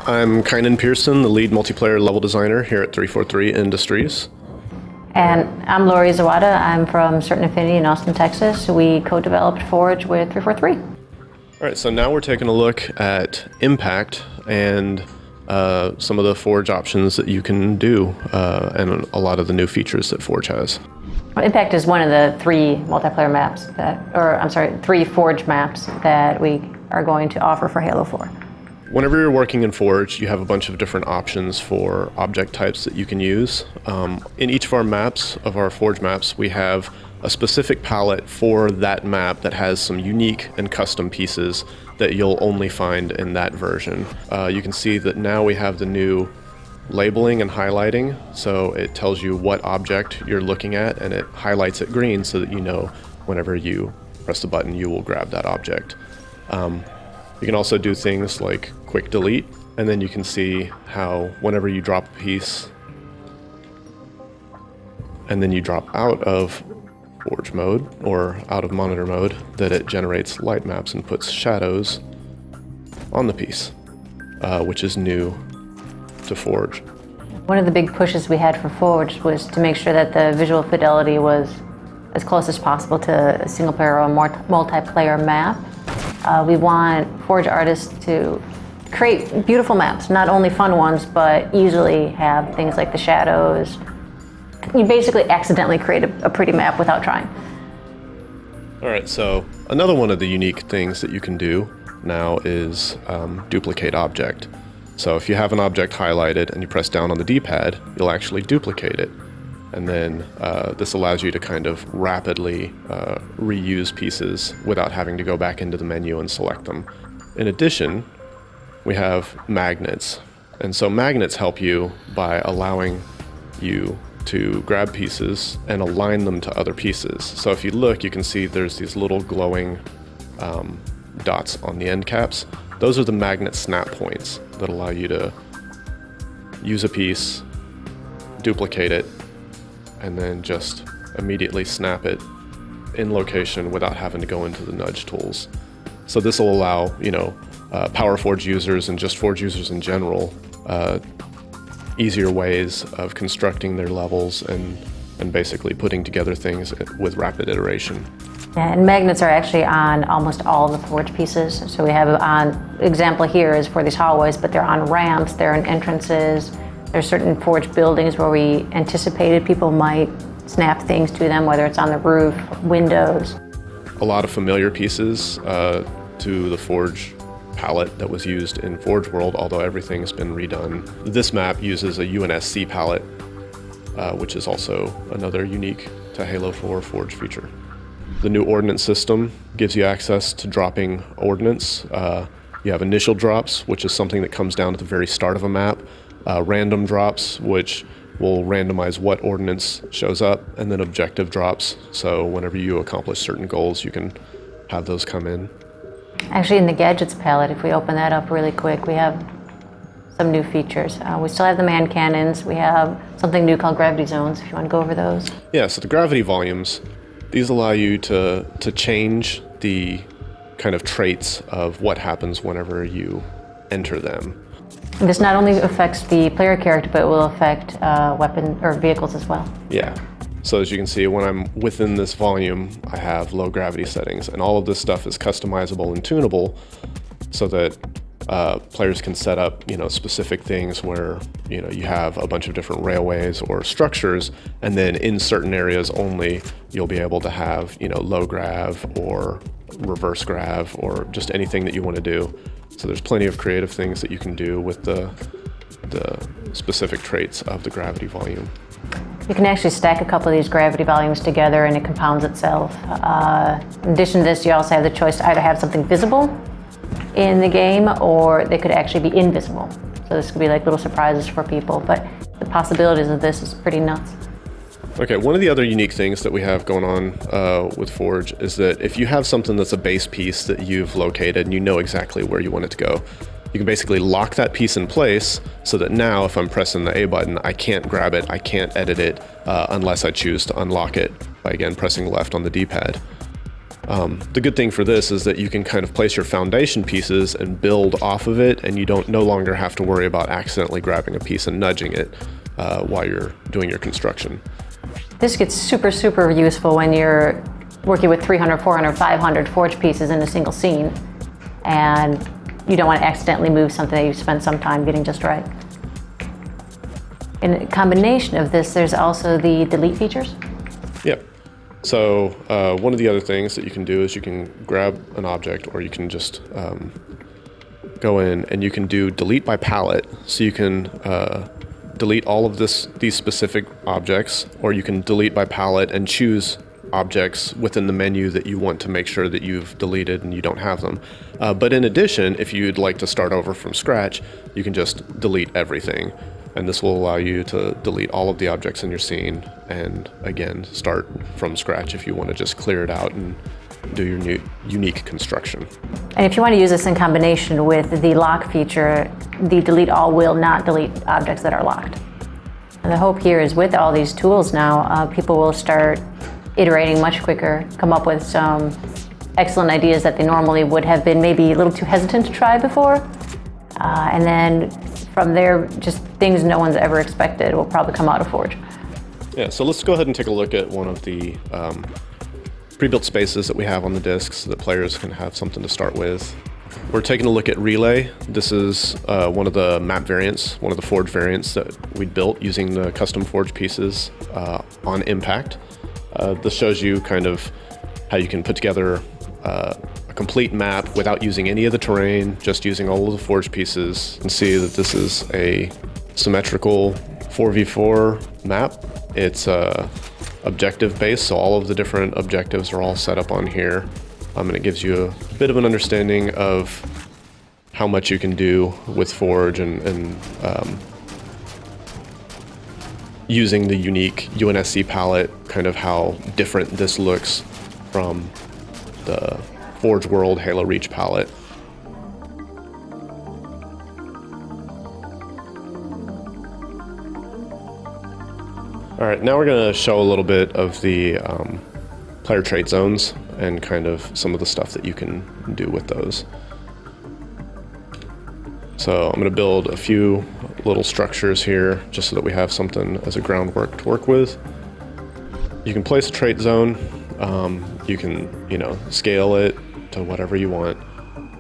I'm Kynan Pearson, the lead multiplayer level designer here at 343 Industries. And I'm Lori Zawada. I'm from Certain Affinity in Austin, Texas. We co-developed Forge with 343. All right, so now we're taking a look at Impact and some of the Forge options that you can do and a lot of the new features that Forge has. Impact is one of the three multiplayer maps three Forge maps that we are going to offer for Halo 4. Whenever you're working in Forge, you have a bunch of different options for object types that you can use. In each of our maps, of our Forge maps, we have a specific palette for that map that has some unique and custom pieces that you'll only find in that version. You can see that now we have the new labeling and highlighting, so it tells you what object you're looking at and it highlights it green so that you know whenever you press the button you will grab that object. You can also do things like quick delete, and then you can see how whenever you drop a piece and then you drop out of Forge mode or out of monitor mode, that it generates light maps and puts shadows on the piece, which is new to Forge. One of the big pushes we had for Forge was to make sure that the visual fidelity was as close as possible to a single player or multiplayer map. We want Forge artists to create beautiful maps, not only fun ones, but easily have things like the shadows. You basically accidentally create a pretty map without trying. All right, so another one of the unique things that you can do now is duplicate object. So if you have an object highlighted and you press down on the D-pad, you'll actually duplicate it. And then this allows you to kind of rapidly reuse pieces without having to go back into the menu and select them. In addition, we have magnets. And so magnets help you by allowing you to grab pieces and align them to other pieces. So if you look, you can see there's these little glowing dots on the end caps. Those are the magnet snap points that allow you to use a piece, duplicate it, and then just immediately snap it in location without having to go into the nudge tools. So this will allow, Power Forge users and just Forge users in general, easier ways of constructing their levels and basically putting together things with rapid iteration. And magnets are actually on almost all of the Forge pieces. So we have an example here is for these hallways, but they're on ramps, they're in entrances. There's certain Forge buildings where we anticipated people might snap things to them, whether it's on the roof, windows. A lot of familiar pieces to the Forge palette that was used in Forge World, although everything's been redone. This map uses a UNSC palette, which is also another unique to Halo 4 Forge feature. The new ordnance system gives you access to dropping ordnance. You have initial drops, which is something that comes down at the very start of a map. Random drops, which will randomize what ordnance shows up, and then objective drops. So whenever you accomplish certain goals, you can have those come in. Actually, in the gadgets palette, if we open that up really quick, we have some new features. We still have the man cannons. We have something new called gravity zones, if you want to go over those. Yeah, so the gravity volumes, these allow you to change the kind of traits of what happens whenever you enter them. And this not only affects the player character, but it will affect weapon or vehicles as well. Yeah. So as you can see, when I'm within this volume, I have low gravity settings, and all of this stuff is customizable and tunable so that players can set up, specific things where, you have a bunch of different railways or structures, and then in certain areas only, you'll be able to have, low grav or reverse grav or just anything that you want to do. So there's plenty of creative things that you can do with the specific traits of the gravity volume. You can actually stack a couple of these gravity volumes together and it compounds itself. In addition to this, you also have the choice to either have something visible in the game or they could actually be invisible. So this could be like little surprises for people, but the possibilities of this is pretty nuts. Okay, one of the other unique things that we have going on with Forge is that if you have something that's a base piece that you've located and you know exactly where you want it to go, you can basically lock that piece in place so that now if I'm pressing the A button, I can't grab it, I can't edit it unless I choose to unlock it by, again, pressing left on the D-pad. The good thing for this is that you can kind of place your foundation pieces and build off of it, and you don't no longer have to worry about accidentally grabbing a piece and nudging it while you're doing your construction. This gets super, super useful when you're working with 300, 400, 500 forge pieces in a single scene, and you don't want to accidentally move something that you've spent some time getting just right. In combination of this, there's also the delete features. Yep. So one of the other things that you can do is you can grab an object, or you can just go in and you can do delete by palette. So you can delete all of these specific objects, or you can delete by palette and choose objects within the menu that you want to make sure that you've deleted and you don't have them. But in addition, if you'd like to start over from scratch, you can just delete everything. And this will allow you to delete all of the objects in your scene and, again, start from scratch if you want to just clear it out and do your new unique construction. And if you want to use this in combination with the lock feature, the delete all will not delete objects that are locked. And the hope here is with all these tools now, people will start iterating much quicker, come up with some excellent ideas that they normally would have been maybe a little too hesitant to try before. And then from there, just things no one's ever expected will probably come out of Forge. Yeah, so let's go ahead and take a look at one of the pre-built spaces that we have on the disks so that players can have something to start with. We're taking a look at Relay. This is one of the map variants, one of the Forge variants that we built using the custom Forge pieces on Impact. This shows you kind of how you can put together a complete map without using any of the terrain, just using all of the Forge pieces. You can see that this is a symmetrical 4v4 map. It's objective based, so all of the different objectives are all set up on here. And it gives you a bit of an understanding of how much you can do with Forge and using the unique UNSC palette, kind of how different this looks from the Forge World Halo Reach palette. All right, now we're going to show a little bit of the player trait zones and kind of some of the stuff that you can do with those. So I'm going to build a few little structures here just so that we have something as a groundwork to work with. You can place a trait zone. You can, scale it to whatever you want.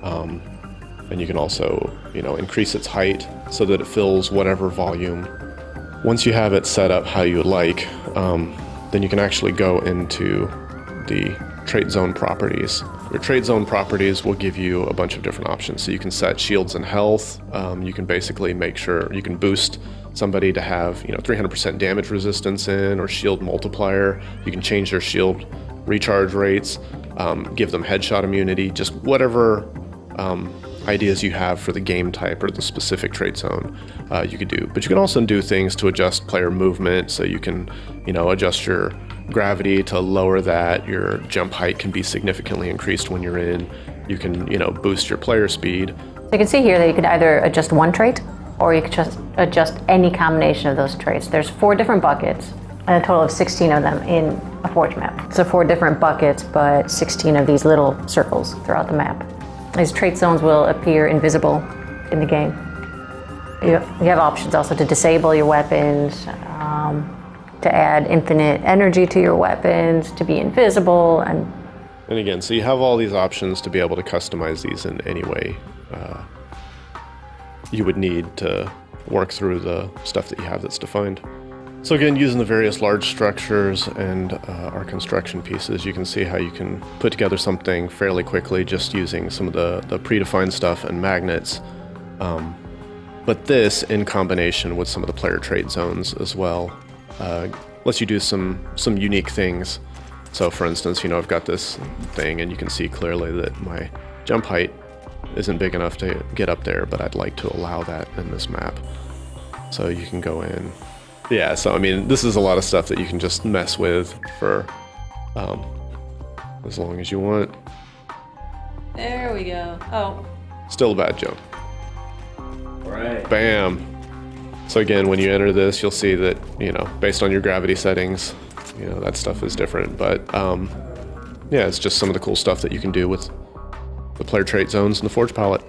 And you can also, increase its height so that it fills whatever volume. Once you have it set up how you would like, then you can actually go into the trait zone properties. Your trait zone properties will give you a bunch of different options. So you can set shields and health. You can basically make sure you can boost somebody to have 300% damage resistance in, or shield multiplier. You can change their shield recharge rates, give them headshot immunity, just whatever ideas you have for the game type or the specific trait zone you could do. But you can also do things to adjust player movement, so you can adjust your gravity to lower that. Your jump height can be significantly increased when you're in. You can boost your player speed. So you can see here that you could either adjust one trait, or you could just adjust any combination of those traits. There's 4 different buckets, and a total of 16 of them in a Forge map. So 4 different buckets, but 16 of these little circles throughout the map. These trait zones will appear invisible in the game. You have options also to disable your weapons, to add infinite energy to your weapons, to be invisible, and again, so you have all these options to be able to customize these in any way you would need to work through the stuff that you have that's defined. So again, using the various large structures and our construction pieces, you can see how you can put together something fairly quickly just using some of the predefined stuff and magnets. But this, in combination with some of the player trait zones as well, lets you do some unique things. So for instance, I've got this thing and you can see clearly that my jump height isn't big enough to get up there, but I'd like to allow that in this map. So you can go in. Yeah, so this is a lot of stuff that you can just mess with for as long as you want. There we go. Oh. Still a bad jump. Right. Bam. So again, when you enter this, you'll see that, based on your gravity settings, that stuff is different. But, yeah, it's just some of the cool stuff that you can do with the player trait zones and the Forge palette.